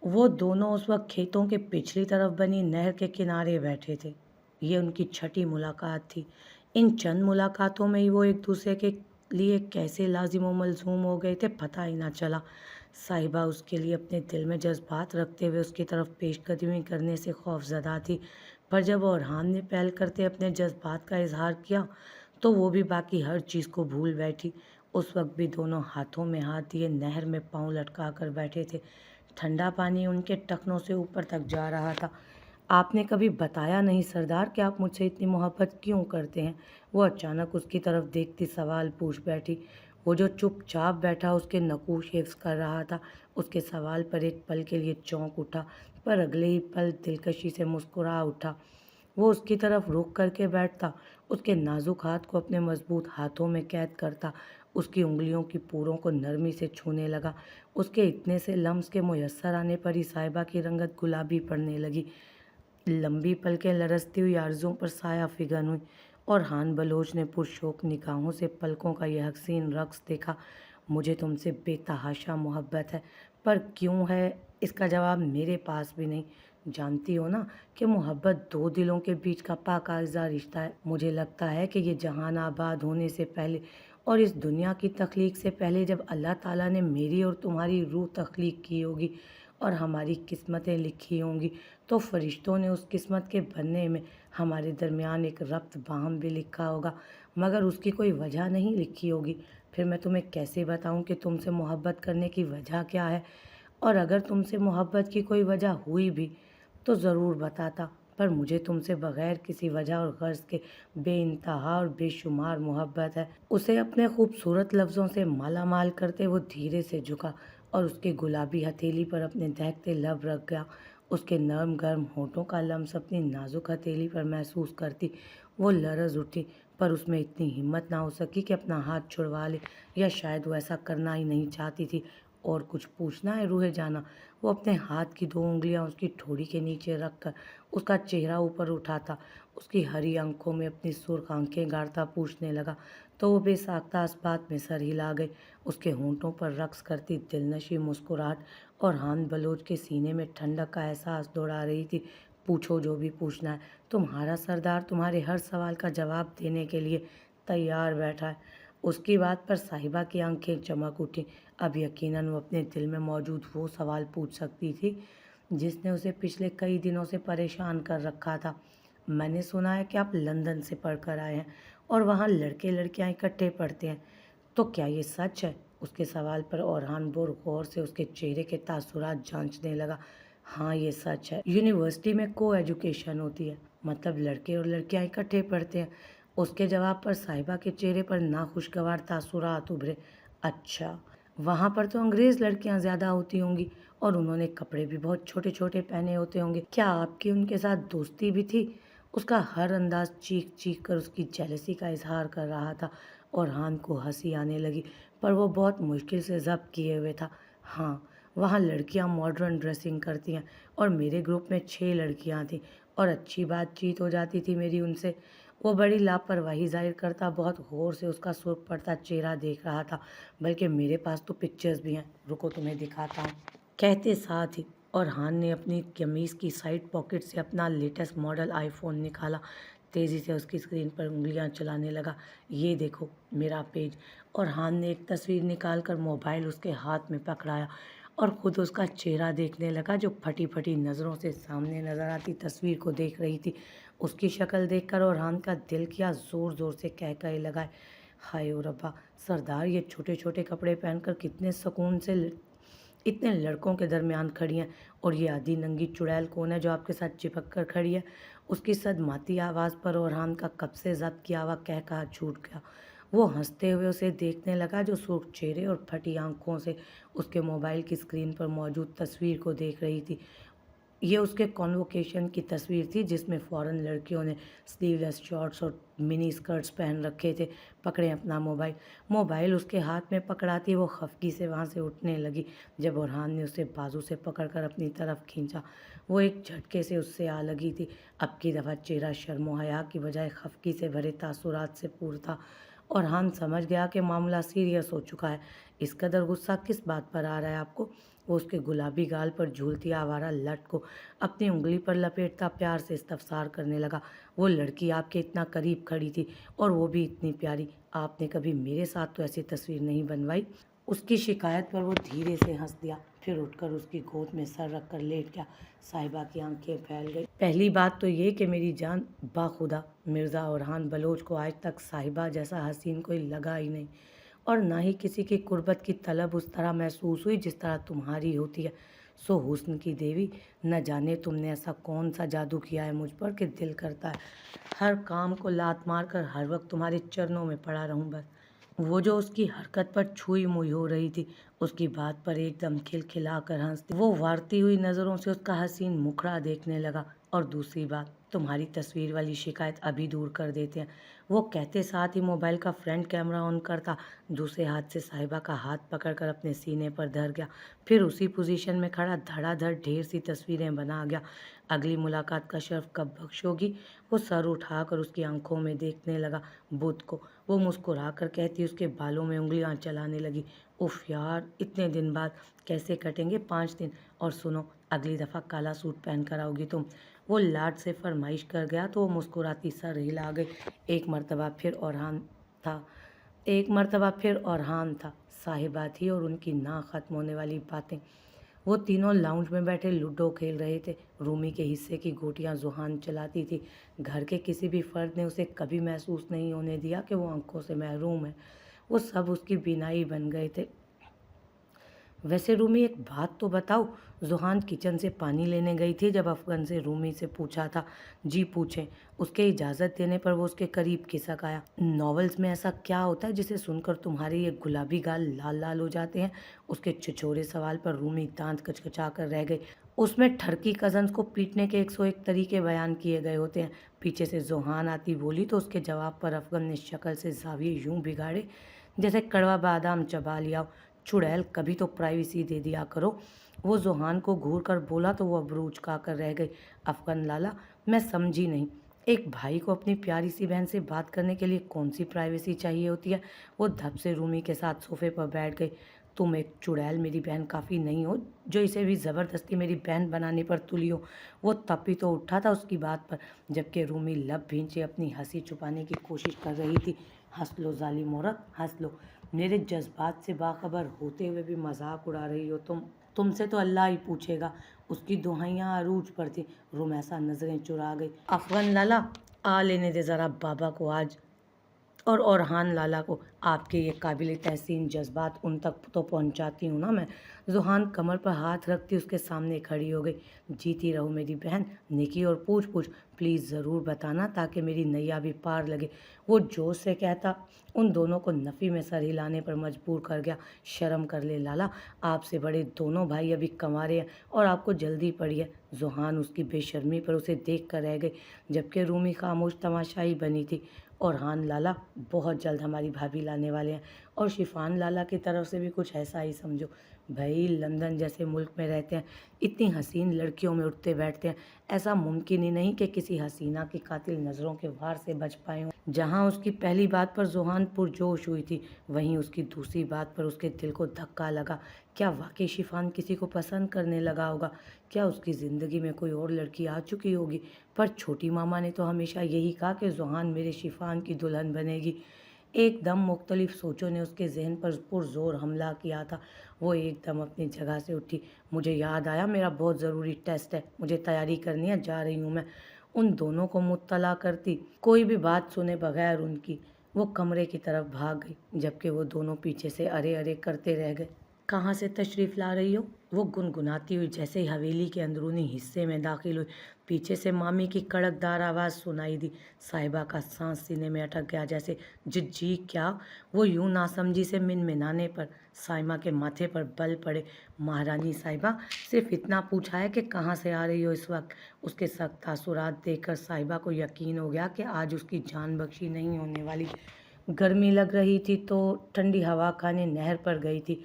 वो दोनों उस वक़्त खेतों के पिछली तरफ बनी नहर के किनारे बैठे थे। ये उनकी छठी मुलाकात थी। इन चंद मुलाकातों में ही वो एक-दूसरे के लिए कैसे लाज़िम व मलज़ूम हो गए थे, पता ही ना चला। साहिबा उसके लिए अपने दिल में जज़्बात रखते हुए उसकी तरफ पेशकदमी करने से खौफ़ज़दा थी, पर जब ओरहान ने पहल करते अपने जज़्बात का इज़हार किया, तो वो भी बाकी हर चीज़ को भूल बैठी। उस वक़्त भी दोनों हाथों में हाथ दिए नहर में पाँव लटका कर बैठे थे। ठंडा पानी उनके टखनों से ऊपर तक जा रहा था। आपने कभी बताया नहीं सरदार कि आप मुझसे इतनी मोहब्बत क्यों करते हैं? वो अचानक उसकी तरफ देखती सवाल पूछ बैठी। वो जो चुपचाप बैठा उसके नकूश हिफ्ज़ कर रहा था, उसके सवाल पर एक पल के लिए चौंक उठा, पर अगले ही पल दिलकशी से मुस्कुरा उठा। वो उसकी तरफ रुख करके बैठता, उसके नाजुक हाथ को अपने मजबूत हाथों में कैद करता, उसकी उंगलियों की पूरों को नरमी से छूने लगा। उसके इतने से लम्स के मुयस्सर आने पर ही साहिबा की रंगत गुलाबी पड़ने लगी। लंबी पलकें लरसती हुई आरज़ुओं पर साया फिगन हुई और हान बलोच ने पुरशौक निगाहों से पलकों का यह हसीन रक़्स देखा। मुझे तुमसे बेतहाशा मोहब्बत है, पर क्यों है इसका जवाब मेरे पास भी नहीं। जानती हो ना कि मोहब्बत दो दिलों के बीच का पाकीज़ा रिश्ता है। मुझे लगता है कि ये जहान आबाद होने से पहले और इस दुनिया की तख्लीक से पहले जब अल्लाह ताला ने मेरी और तुम्हारी रूह तख्लीक की होगी और हमारी किस्मतें लिखी होंगी, तो फरिश्तों ने उस किस्मत के बनने में हमारे दरमियान एक रब्त बाहम भी लिखा होगा, मगर उसकी कोई वजह नहीं लिखी होगी। फिर मैं तुम्हें कैसे बताऊं कि तुमसे मोहब्बत करने की वजह क्या है? और अगर तुमसे मोहब्बत की कोई वजह हुई भी तो ज़रूर बताता, पर मुझे तुमसे बग़ैर किसी वजह और गर्ज़ के बेइंतहा और बेशुमार मोहब्बत है। उसे अपने खूबसूरत लफ्ज़ों से माला माल करते वो धीरे से झुका और उसके गुलाबी हथेली पर अपने दहकते लब रख गया। उसके नरम गर्म होठों का लम्स अपनी नाजुक हथेली पर महसूस करती वो लरज़ उठी, पर उसमें इतनी हिम्मत ना हो सकी कि अपना हाथ छुड़वा ले, या शायद वो ऐसा करना ही नहीं चाहती थी। और कुछ पूछना है रूहे जाना? वो अपने हाथ की दो उंगलियां उसकी ठोड़ी के नीचे रखकर उसका चेहरा ऊपर उठाता, उसकी हरी आंखों में अपनी सुर्ख आंखें गाड़ता पूछने लगा, तो वो बेसाख्ता इस बात में सर हिला गई। उसके होंठों पर रक्स करती दिलनशी मुस्कुराहट और हान बलोच के सीने में ठंडक का एहसास दौड़ा रही थी। पूछो जो भी पूछना है, तुम्हारा सरदार तुम्हारे हर सवाल का जवाब देने के लिए तैयार बैठा है। उसकी बात पर साहिबा की आंखें चमक उठी। अब यकीनन वो अपने दिल में मौजूद वो सवाल पूछ सकती थी जिसने उसे पिछले कई दिनों से परेशान कर रखा था। मैंने सुना है कि आप लंदन से पढ़कर आए हैं और वहाँ लड़के लड़कियाँ इकट्ठे पढ़ते हैं, तो क्या ये सच है? उसके सवाल पर ओरहान बोर गौर से उसके चेहरे के तासुरात जांचने लगा। हाँ, ये सच है। यूनिवर्सिटी में को एजुकेशन होती है, मतलब लड़के और लड़कियां इकट्ठे पढ़ते हैं। उसके जवाब पर साहिबा के चेहरे पर नाखुशगवार तासुरात उभरे। अच्छा, वहाँ पर तो अंग्रेज़ लड़कियां ज़्यादा होती होंगी और उन्होंने कपड़े भी बहुत छोटे छोटे पहने होते होंगे। क्या आपकी उनके साथ दोस्ती भी थी? उसका हर अंदाज चीख चीख कर उसकी जेलसी का इजहार कर रहा था और हान को हंसी आने लगी, पर वो बहुत मुश्किल से ज़ब्त किए हुए था। हाँ, वहाँ लड़कियाँ मॉडर्न ड्रेसिंग करती हैं और मेरे ग्रुप में 6 लड़कियाँ थीं और अच्छी बातचीत हो जाती थी मेरी उनसे। वो बड़ी लापरवाही ज़ाहिर करता, बहुत गौर से उसका सुर्ख पड़ता चेहरा देख रहा था। बल्कि मेरे पास तो पिक्चर्स भी हैं, रुको तुम्हें दिखाता हूँ। कहते साथ ही हान ने अपनी कमीज़ की साइड पॉकेट से अपना लेटेस्ट मॉडल आईफोन निकाला। तेज़ी से उसकी स्क्रीन पर उंगलियां चलाने लगा। ये देखो मेरा पेज। और हान ने एक तस्वीर निकाल कर मोबाइल उसके हाथ में पकड़ाया और ख़ुद उसका चेहरा देखने लगा, जो फटी फटी नज़रों से सामने नज़र आती तस्वीर को देख रही थी। उसकी शक्ल देखकर हान का दिल किया ज़ोर ज़ोर से कह कहे लगाए, हाय ओ रब्बा, सरदार ये छोटे छोटे कपड़े पहनकर कितने सुकून से इतने लड़कों के दरमियान खड़ी हैं, और ये आधी नंगी चुड़ैल कौन है जो आपके साथ चिपक कर खड़ी है? उसकी सदमाती आवाज़ पर ओरहान का कब से ज़ब्त किया हुआ कह कहा छूट गया। वो हंसते हुए उसे देखने लगा, जो सुर्ख चेहरे और फटी आंखों से उसके मोबाइल की स्क्रीन पर मौजूद तस्वीर को देख रही थी। ये उसके कॉन्वोकेशन की तस्वीर थी जिसमें फ़ॉरेन लड़कियों ने स्लीवलेस शॉर्ट्स और मिनी स्कर्ट्स पहन रखे थे। पकड़े अपना मोबाइल। मोबाइल उसके हाथ में पकड़ाती वो खफकी से वहाँ से उठने लगी, जब ओरहान ने उसे बाजू से पकड़कर अपनी तरफ खींचा। वो एक झटके से उससे आ लगी थी। अब की दफ़ा चेहरा शर्म हया की बजाय खफकी से भरे तासुरात से पूर था। ओरहान समझ गया कि मामला सीरियस हो चुका है। इस कदर गुस्सा किस बात पर आ रहा है आपको? वो उसके गुलाबी गाल पर झूलती आवारा लट को अपनी उंगली पर लपेटता प्यार से इस्तफसार करने लगा। वो लड़की आपके इतना करीब खड़ी थी और वो भी इतनी प्यारी। आपने कभी मेरे साथ तो ऐसी तस्वीर नहीं बनवाई। उसकी शिकायत पर वो धीरे से हंस दिया, फिर उठकर उसकी गोद में सर रखकर लेट गया। साहिबा की आंखें फैल गई। पहली बात तो ये कि मेरी जान, बाखुदा मिर्ज़ा औरहान बलोच को आज तक साहिबा जैसा हसीन कोई लगा ही नहीं, और ना ही किसी की कुर्बत की तलब उस तरह महसूस हुई जिस तरह तुम्हारी होती है। सो हुस्न की देवी, न जाने तुमने ऐसा कौन सा जादू किया है मुझ पर कि दिल करता है हर काम को लात मार कर हर वक्त तुम्हारे चरणों में पड़ा रहूं बस। वो जो उसकी हरकत पर छुई मुई हो रही थी, उसकी बात पर एकदम खिलखिला कर हंसती, वो वारती हुई नज़रों से उसका हसीन मुखड़ा देखने लगा। और दूसरी बात, तुम्हारी तस्वीर वाली शिकायत अभी दूर कर देते हैं। वो कहते साथ ही मोबाइल का फ्रंट कैमरा ऑन करता, दूसरे हाथ से साहिबा का हाथ पकड़कर अपने सीने पर धर गया, फिर उसी पोजीशन में खड़ा धड़ाधड़ ढेर सी तस्वीरें बना गया। अगली मुलाकात का शर्फ कब बख्शोगी? वो सर उठाकर उसकी आंखों में देखने लगा बुध को। वो मुस्कुरा कर कहती उसके बालों में उंगलियां चलाने लगी, उफ यार, इतने दिन बाद कैसे कटेंगे 5 दिन। और सुनो, अगली दफ़ा काला सूट पहन कर आओगी तुम। वो लाड से फरमाइश कर गया तो वो मुस्कुराती सर हिला गई। एक मर्तबा फिर औरहान था साहिबा थी और उनकी ना ख़त्म होने वाली बातें। वो तीनों लाउंज में बैठे लूडो खेल रहे थे। रूमी के हिस्से की गोटियां जुहान चलाती थी। घर के किसी भी फर्द ने उसे कभी महसूस नहीं होने दिया कि वो आंखों से महरूम है। वो सब उसकी बीनाई बन गए थे। वैसे रूमी, एक बात तो बताओ, जुहान किचन से पानी लेने गई थी जब अफगन से रूमी से पूछा था। जी पूछें। उसके इजाज़त देने पर वो उसके करीब खिसक आया। नॉवेल्स में ऐसा क्या होता है जिसे सुनकर तुम्हारे ये गुलाबी गाल लाल लाल हो जाते हैं? उसके छिछोरे सवाल पर रूमी दांत कचकचा कर रह गई। उसमें ठरकी कजन्स को पीटने के 101 तरीके बयान किए गए होते हैं। पीछे से जुहान आती बोली तो उसके जवाब पर अफगन ने शक्ल से जाविये यूं बिगाड़े जैसे कड़वा बादाम चबा लिया हो। चुड़ैल, कभी तो प्राइवेसी दे दिया करो। वो जुहान को घूर कर बोला तो वो अबरू उचका कर रह गई। अफगन लाला, मैं समझी नहीं, एक भाई को अपनी प्यारी सी बहन से बात करने के लिए कौन सी प्राइवेसी चाहिए होती है? वो धप से रूमी के साथ सोफे पर बैठ गई। तुम एक चुड़ैल मेरी बहन काफ़ी नहीं हो जो इसे भी ज़बरदस्ती मेरी बहन बनाने पर तुली हो। वो तब भी तो उठा था उसकी बात पर, जबकि रूमी लब भींचे अपनी हंसी छुपाने की कोशिश कर रही थी। हंस लो जालिम औरत, हंस लो। मेरे जज्बात से बाखबर होते हुए भी मजाक उड़ा रही हो तुम। तुमसे तो अल्लाह ही पूछेगा। उसकी दुहाइयाँ अरूज पर थी। रुमैसा नजरें चुरा गई। अफगन लाला, आ लेने दे ज़रा बाबा को आज, और औरहान लाला को। आपके ये काबिल तहसीन जज्बात उन तक तो पहुंचाती हूँ ना मैं। जुहान कमर पर हाथ रखती उसके सामने खड़ी हो गई। जीती रहो मेरी बहन, निकी, और पूछ पूछ प्लीज़ ज़रूर बताना ताकि मेरी नैया भी पार लगे। वो जोश से कहता उन दोनों को नफ़ी में सर हिलाने पर मजबूर कर गया। शर्म कर ले लाला, आपसे बड़े दोनों भाई अभी कंवारे हैं और आपको जल्दी पड़ी है। जुहान उसकी बेशर्मी पर उसे देख कर रह गई, जबकि रूमी खामोश तमाशाई बनी थी। और हान लाला, बहुत जल्द हमारी भाभी लाने वाले हैं, और शिफान लाला की तरफ से भी कुछ ऐसा ही समझो। भाई लंदन जैसे मुल्क में रहते हैं, इतनी हसीन लड़कियों में उठते बैठते हैं, ऐसा मुमकिन ही नहीं कि किसी हसीना की कातिल नज़रों के वार से बच पाए हों। जहाँ उसकी पहली बात पर जुहान पुरजोश हुई थी, वहीं उसकी दूसरी बात पर उसके दिल को धक्का लगा। क्या वाकई शिफान किसी को पसंद करने लगा होगा? क्या उसकी ज़िंदगी में कोई और लड़की आ चुकी होगी? पर छोटी मामा ने तो हमेशा यही कहा कि जुहान मेरे शिफान की दुल्हन बनेगी। एकदम मुख्तलिफ सोचों ने उसके जहन पर पुरजोर हमला किया था। वो एकदम अपनी जगह से उठी। मुझे याद आया, मेरा बहुत ज़रूरी टेस्ट है, मुझे तैयारी करनी है, जा रही हूँ मैं। उन दोनों को मुत्तला करती, कोई भी बात सुने बगैर उनकी, वो कमरे की तरफ भाग गई, जबकि वो दोनों पीछे से अरे अरे करते रह गए। कहाँ से तशरीफ़ ला रही हो? वो गुनगुनाती हुई जैसे ही हवेली के अंदरूनी हिस्से में दाखिल हुई, पीछे से मामी की कड़कदार आवाज़ सुनाई दी। साहिबा का सांस सीने में अटक गया, जैसे जी क्या? वो यूं नासमझी से मिनमिनाने पर साइमा के माथे पर बल पड़े। महारानी साहिबा, सिर्फ इतना पूछा है कि कहाँ से आ रही हो इस वक्त। उसके सख्त तासुरात देखकर साहिबा को यकीन हो गया कि आज उसकी जान बख्शी नहीं होने वाली। गर्मी लग रही थी तो ठंडी हवा खाने नहर पर गई थी।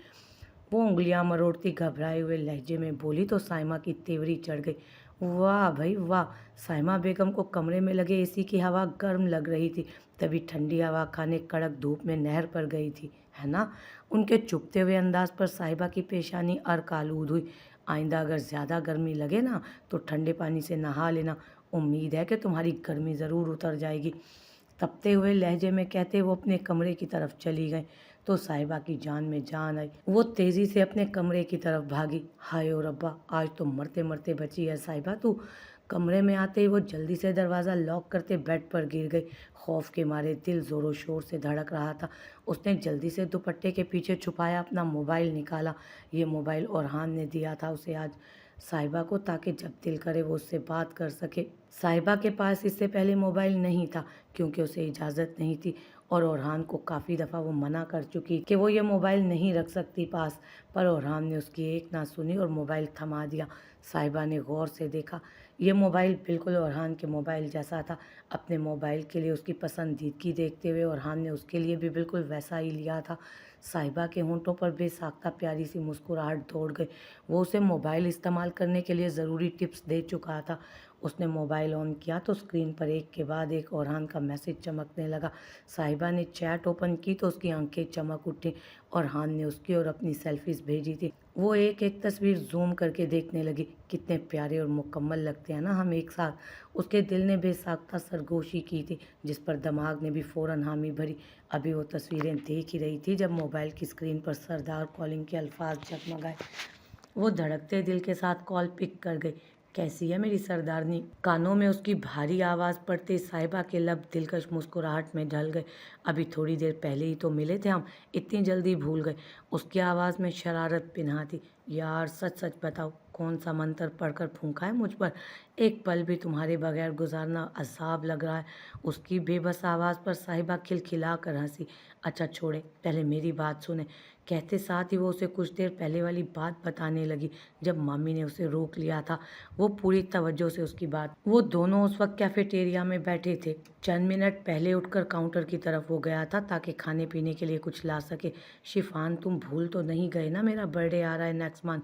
वो उंगलियां मरोड़ती घबराए हुए लहजे में बोली तो साइमा की तेवरी चढ़ गई। वाह भाई वाह! साइमा बेगम को कमरे में लगे एसी की हवा गर्म लग रही थी, तभी ठंडी हवा खाने कड़क धूप में नहर पर गई थी। है ना? उनके चुभते हुए अंदाज़ पर साहिबा की पेशानी अर्क आलूद हुई। आइंदा अगर ज़्यादा गर्मी लगे ना तो ठंडे पानी से नहा लेना, उम्मीद है कि तुम्हारी गर्मी ज़रूर उतर जाएगी। तपते हुए लहजे में कहते वो अपने कमरे की तरफ चली गई तो साहिबा की जान में जान आई। वो तेज़ी से अपने कमरे की तरफ भागी। हाय ओ रब्बा, आज तो मरते मरते बची है साहिबा तू। कमरे में आते ही वो जल्दी से दरवाज़ा लॉक करते बेड पर गिर गई। खौफ के मारे दिल ज़ोरों शोर से धड़क रहा था। उसने जल्दी से दुपट्टे के पीछे छुपाया अपना मोबाइल निकाला। ये मोबाइल ओरहान ने दिया था उसे आज साहिबा को, ताकि जब दिल करे वो उससे बात कर सके। साहिबा के पास इससे पहले मोबाइल नहीं था क्योंकि उसे इजाज़त नहीं थी और ओरहान को काफ़ी दफ़ा वो मना कर चुकी कि वो ये मोबाइल नहीं रख सकती पास, पर ओरहान ने उसकी एक ना सुनी और मोबाइल थमा दिया। साहिबा ने गौर से देखा, ये मोबाइल बिल्कुल ओरहान के मोबाइल जैसा था। अपने मोबाइल के लिए उसकी पसंदीदगी देखते हुए ओरहान ने उसके लिए भी बिल्कुल वैसा ही लिया था। साहिबा के होंठों पर बेसाख्ता प्यारी सी मुस्कुराहट दौड़ गई। वो उसे मोबाइल इस्तेमाल करने के लिए ज़रूरी टिप्स दे चुका था। उसने मोबाइल ऑन किया तो स्क्रीन पर एक के बाद एक ओरहान का मैसेज चमकने लगा। साहिबा ने चैट ओपन की तो उसकी आंखें चमक उठी। ओरहान ने उसकी और अपनी सेल्फीज भेजी थी। वो एक एक तस्वीर जूम करके देखने लगी। कितने प्यारे और मुकम्मल लगते हैं ना हम एक साथ। उसके दिल ने बेसाख्ता सरगोशी की थी जिस पर दिमाग ने भी फ़ौरन हामी भरी। अभी वो तस्वीरें देख ही रही थी जब मोबाइल की स्क्रीन पर सरदार कॉलिंग के अल्फाज जगमगाए। वो धड़कते दिल के साथ कॉल पिक कर गई। कैसी है मेरी सरदारनी? कानों में उसकी भारी आवाज़ पड़ते साहिबा के लब दिलकश मुस्कुराहट में ढल गए। अभी थोड़ी देर पहले ही तो मिले थे हम, इतनी जल्दी भूल गए? उसकी आवाज़ में शरारत पिन्हा थी। यार सच सच बताओ, कौन सा मंत्र पढ़कर फूंका है मुझ पर? एक पल भी तुम्हारे बगैर गुजारना अजाब लग रहा है। उसकी बेबस आवाज़ पर साहिबा खिलखिला कर हंसी। अच्छा छोड़े, पहले मेरी बात सुने। कहते साथ ही वो उसे कुछ देर पहले वाली बात बताने लगी जब मामी ने उसे रोक लिया था। वो पूरी तवज्जो से उसकी बात। वो दोनों उस वक्त कैफेटेरिया में बैठे थे। चंद मिनट पहले उठकर काउंटर की तरफ वो गया था ताकि खाने पीने के लिए कुछ ला सके। शिफान, तुम भूल तो नहीं गए ना, मेरा बर्थडे आ रहा है नेक्स्ट मंथ?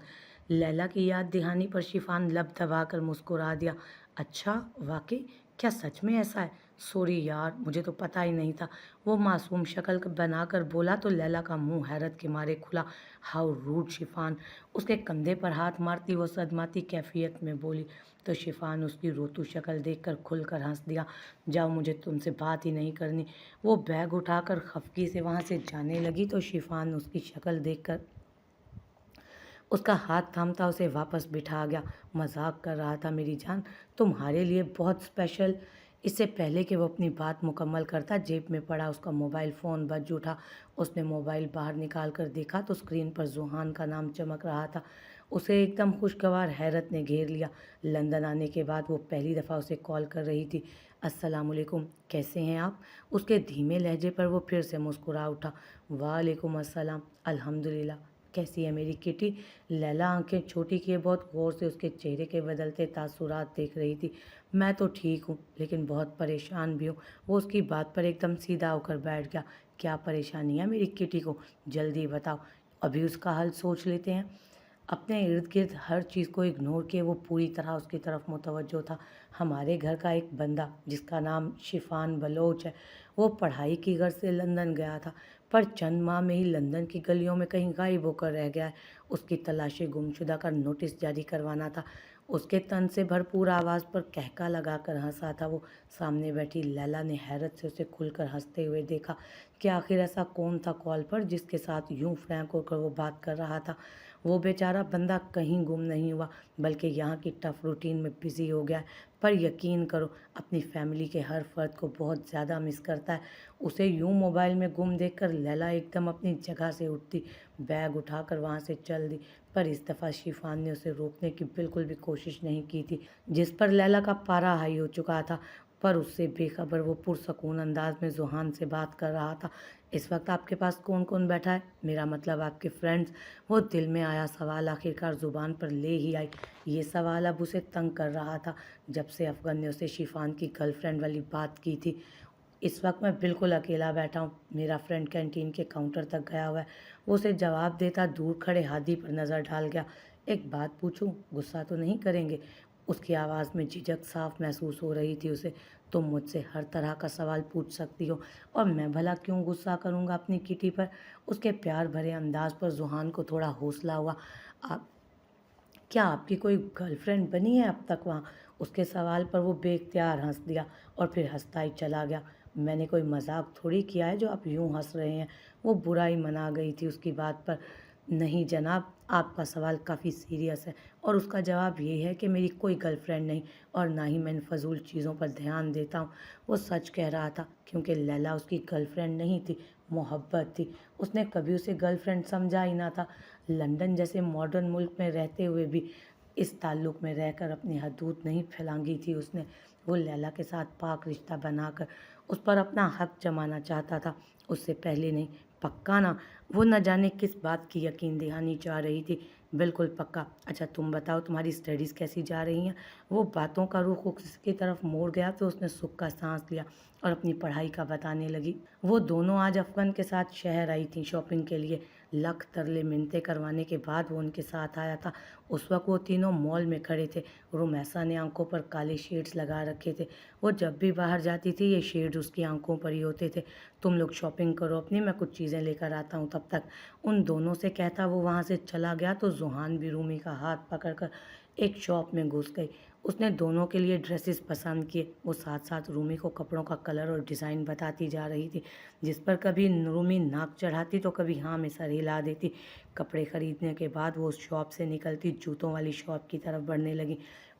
लैला की याद दिहानी पर शिफान लब दबाकर मुस्कुरा दिया। अच्छा वाकई? क्या सच में ऐसा है? सॉरी यार, मुझे तो पता ही नहीं था। वो मासूम शक्ल बनाकर बोला तो लैला का मुंह हैरत के मारे खुला। How rude Shifan! उसके कंधे पर हाथ मारती वो सदमाती कैफियत में बोली तो शिफान उसकी रोतू शक्ल देखकर खुलकर हंस दिया। जाओ, मुझे तुमसे बात ही नहीं करनी। वो बैग उठाकर खफकी से वहाँ से जाने लगी तो शिफान उसकी शक्ल देखकर उसका हाथ थामता उसे वापस बिठा गया। मजाक कर रहा था मेरी जान, तुम्हारे लिए बहुत स्पेशल। इससे पहले कि वो अपनी बात मुकम्मल करता जेब में पड़ा उसका मोबाइल फ़ोन बज उठा। उसने मोबाइल बाहर निकाल कर देखा तो स्क्रीन पर जुहान का नाम चमक रहा था। उसे एकदम खुशगवार हैरत ने घेर लिया। लंदन आने के बाद वो पहली दफ़ा उसे कॉल कर रही थी। अस्सलामुअलैकुम, कैसे हैं आप? उसके धीमे लहजे पर वो फिर से मुस्कुरा उठा। वालेकुम अस्सलाम, अल्हम्दुलिल्लाह। कैसी है मेरी किटी? लैला आंखें छोटी किए बहुत गौर से उसके चेहरे के बदलते तासुरात देख रही थी। मैं तो ठीक हूँ लेकिन बहुत परेशान भी हूँ। वो उसकी बात पर एकदम सीधा होकर बैठ गया। क्या परेशानी है मेरी किटी को? जल्दी बताओ, अभी उसका हल सोच लेते हैं। अपने इर्द गिर्द हर चीज़ को इग्नोर किए वो पूरी तरह उसकी तरफ मुतवज्जो था। हमारे घर का एक बंदा जिसका नाम शिफान बलोच है, वो पढ़ाई की गर्ज से लंदन गया था, पर चंद माह में ही लंदन की गलियों में कहीं गायब होकर रह गया है। उसकी तलाशी गुमशुदा का नोटिस जारी करवाना था। उसके तन से भरपूर आवाज़ पर कहका लगाकर हंसा था वो। सामने बैठी लैला ने हैरत से उसे खुलकर हंसते हुए देखा कि आखिर ऐसा कौन था कॉल पर जिसके साथ यूं फ्रैंक होकर वो बात कर रहा था। वो बेचारा बंदा कहीं गुम नहीं हुआ बल्कि यहाँ की टफ रूटीन में बिजी हो गया है। पर यकीन करो, अपनी फैमिली के हर फर्द को बहुत ज़्यादा मिस करता है। उसे यूं मोबाइल में गुम देखकर लैला एकदम अपनी जगह से उठती, बैग उठाकर वहाँ से चल दी। पर इस दफ़ा शिफान ने उसे रोकने की बिल्कुल भी कोशिश नहीं की थी, जिस पर लैला का पारा हाई हो चुका था। पर उससे बेखबर वो पुरसकून अंदाज में जुहान से बात कर रहा था। इस वक्त आपके पास कौन कौन बैठा है? मेरा मतलब आपके फ्रेंड्स। वो दिल में आया सवाल आखिरकार ज़ुबान पर ले ही आई। ये सवाल अब उसे तंग कर रहा था जब से अफगन ने उसे शिफान की गर्लफ्रेंड वाली बात की थी। इस वक्त मैं बिल्कुल अकेला बैठा हूँ, मेरा फ्रेंड कैंटीन के काउंटर तक गया हुआ है। वो उसे जवाब देता दूर खड़े हादी पर नज़र डाल गया। एक बात पूछूं, गुस्सा तो नहीं करेंगे? उसकी आवाज़ में झिझक साफ महसूस हो रही थी उसे। तुम मुझसे हर तरह का सवाल पूछ सकती हो और मैं भला क्यों गुस्सा करूँगा अपनी किटी पर। उसके प्यार भरे अंदाज पर ज़ुहान को थोड़ा हौसला हुआ। आप क्या आपकी कोई गर्लफ्रेंड बनी है अब तक वहाँ? उसके सवाल पर वो बेख्तियार हंस दिया और फिर हंसता ही चला गया। मैंने कोई मजाक थोड़ी किया है जो आप यूं हंस रहे हैं। वो बुरा ही मना गई थी उसकी बात पर। नहीं जनाब, आपका सवाल काफ़ी सीरियस है और उसका जवाब ये है कि मेरी कोई गर्लफ्रेंड नहीं और ना ही मैं इन फजूल चीज़ों पर ध्यान देता हूँ। वो सच कह रहा था क्योंकि लैला उसकी गर्लफ्रेंड नहीं थी, मोहब्बत थी। उसने कभी उसे गर्लफ्रेंड समझा ही ना था। लंदन जैसे मॉडर्न मुल्क में रहते हुए भी इस ताल्लुक़ में रहकर अपनी हदूद नहीं फैलांगी थी उसने। वो लैला के साथ पाक रिश्ता बनाकर उस पर अपना हक जमाना चाहता था, उससे पहले नहीं। पक्का ना? वो न जाने किस बात की यकीन दहानी चाह रही थी। बिल्कुल पक्का। अच्छा तुम बताओ तुम्हारी स्टडीज़ कैसी जा रही हैं? वो बातों का रुख उसकी तरफ मोड़ गया तो उसने सुख का सांस लिया और अपनी पढ़ाई का बताने लगी। वो दोनों आज अफगन के साथ शहर आई थी शॉपिंग के लिए। लख तरले मिन्नतें करवाने के बाद वो उनके साथ आया था। उस वक्त वो तीनों मॉल में खड़े थे। रुमैसा ने आंखों पर काले शेड्स लगा रखे थे। वो जब भी बाहर जाती थी ये शेड्स उसकी आंखों पर ही होते थे। तुम लोग शॉपिंग करो अपनी, मैं कुछ चीज़ें लेकर आता हूँ तब तक। उन दोनों से कहता वो वहाँ से चला गया तो ज़ुहान भी रूमी का हाथ पकड़कर एक शॉप में घुस गई। उसने दोनों के लिए ड्रेसेस पसंद किए। वो साथ साथ रूमी को कपड़ों का कलर और डिज़ाइन बताती जा रही थी, जिस पर कभी रूमी नाक चढ़ाती तो कभी हाँ में सर हिला देती। कपड़े खरीदने के बाद वो उस शॉप से निकलती जूतों वाली शॉप की तरफ बढ़ने लगी।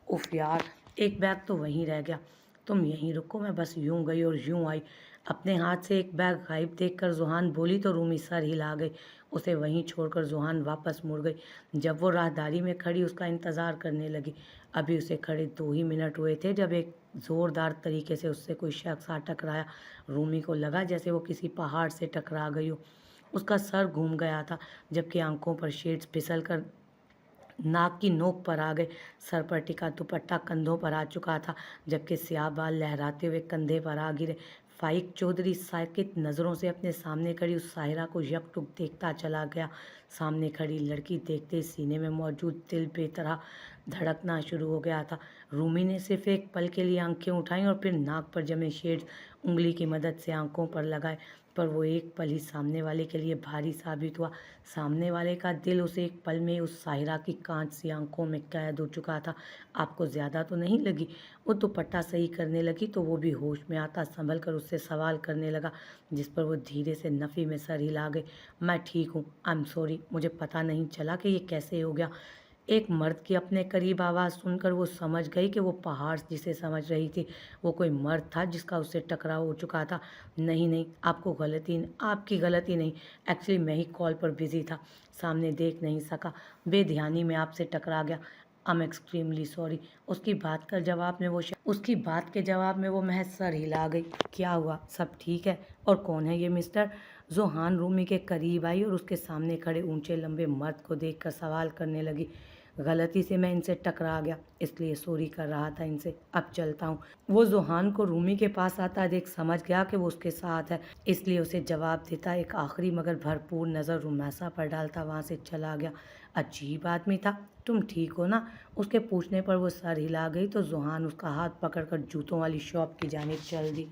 उफ यार, एक बैग तो वहीं रह गया। तुम यहीं रुको, मैं बस यूं गई और यूं आई। अपने हाथ से एक बैग गायब देखकर ज़ुहान बोली तो रूमी सर हिला गई। उसे वहीं छोड़कर ज़ुहान वापस मुड़ गई। जब वो राहदारी में खड़ी उसका इंतज़ार करने लगी। अभी उसे खड़े 2 ही मिनट हुए थे जब एक ज़ोरदार तरीके से उससे कोई शख्स आ टकराया। रूमी को लगा जैसे वो किसी पहाड़ से टकरा गई हो। उसका सर घूम गया था, जबकि आंखों पर शेड्स फिसल कर नाक की नोक पर आ गए। सर पर टिका दुपट्टा कंधों पर आ चुका था, जबकि स्याह बाल लहराते हुए कंधे पर आ गिरे। फाइक चौधरी साकित नज़रों से अपने सामने खड़ी उस साहिरा को यकटुक देखता चला गया। सामने खड़ी लड़की देखते सीने में मौजूद दिल बेतरह धड़कना शुरू हो गया था। रूमी ने सिर्फ एक पल के लिए आंखें उठाईं और फिर नाक पर जमे शेड्स उंगली की मदद से आंखों पर लगाए, पर वो एक पल ही सामने वाले के लिए भारी साबित हुआ। सामने वाले का दिल उसे एक पल में उस साहिरा की कांच सी आंखों में कैद हो चुका था। आपको ज़्यादा तो नहीं लगी? वो दुपट्टा सही करने लगी तो वो भी होश में आता संभल कर उससे सवाल करने लगा, जिस पर वो धीरे से नफ़ी में सर हिला गई। मैं ठीक हूँ, आई एम सॉरी, मुझे पता नहीं चला कि ये कैसे हो गया। एक मर्द की अपने करीब आवाज़ सुनकर वो समझ गई कि वो पहाड़ जिसे समझ रही थी वो कोई मर्द था जिसका उससे टकराव हो चुका था। नहीं नहीं, आपकी गलती नहीं। एक्चुअली मैं ही कॉल पर बिजी था, सामने देख नहीं सका, बेध्यानी में आपसे टकरा गया। I am extremely sorry. उसकी बात के जवाब में वो महज सर हिला गई। क्या हुआ, सब ठीक है? और कौन है ये मिस्टर? ज़ुहान रूमी के करीब आई और उसके सामने खड़े ऊंचे लंबे मर्द को देखकर सवाल करने लगी। गलती से मैं इनसे टकरा गया, इसलिए सॉरी कर रहा था इनसे। अब चलता हूँ। वो ज़ुहान को रूमी के पास आता देख समझ गया कि वो उसके साथ है, इसलिए उसे जवाब देता एक आखिरी मगर भरपूर नज़र रुमैसा पर डालता वहाँ से चला गया। अजीब आदमी था। तुम ठीक हो ना? उसके पूछने पर वो सर हिला गई तो ज़ुहान उसका हाथ पकड़कर जूतों वाली शॉप की जानिब चल दी।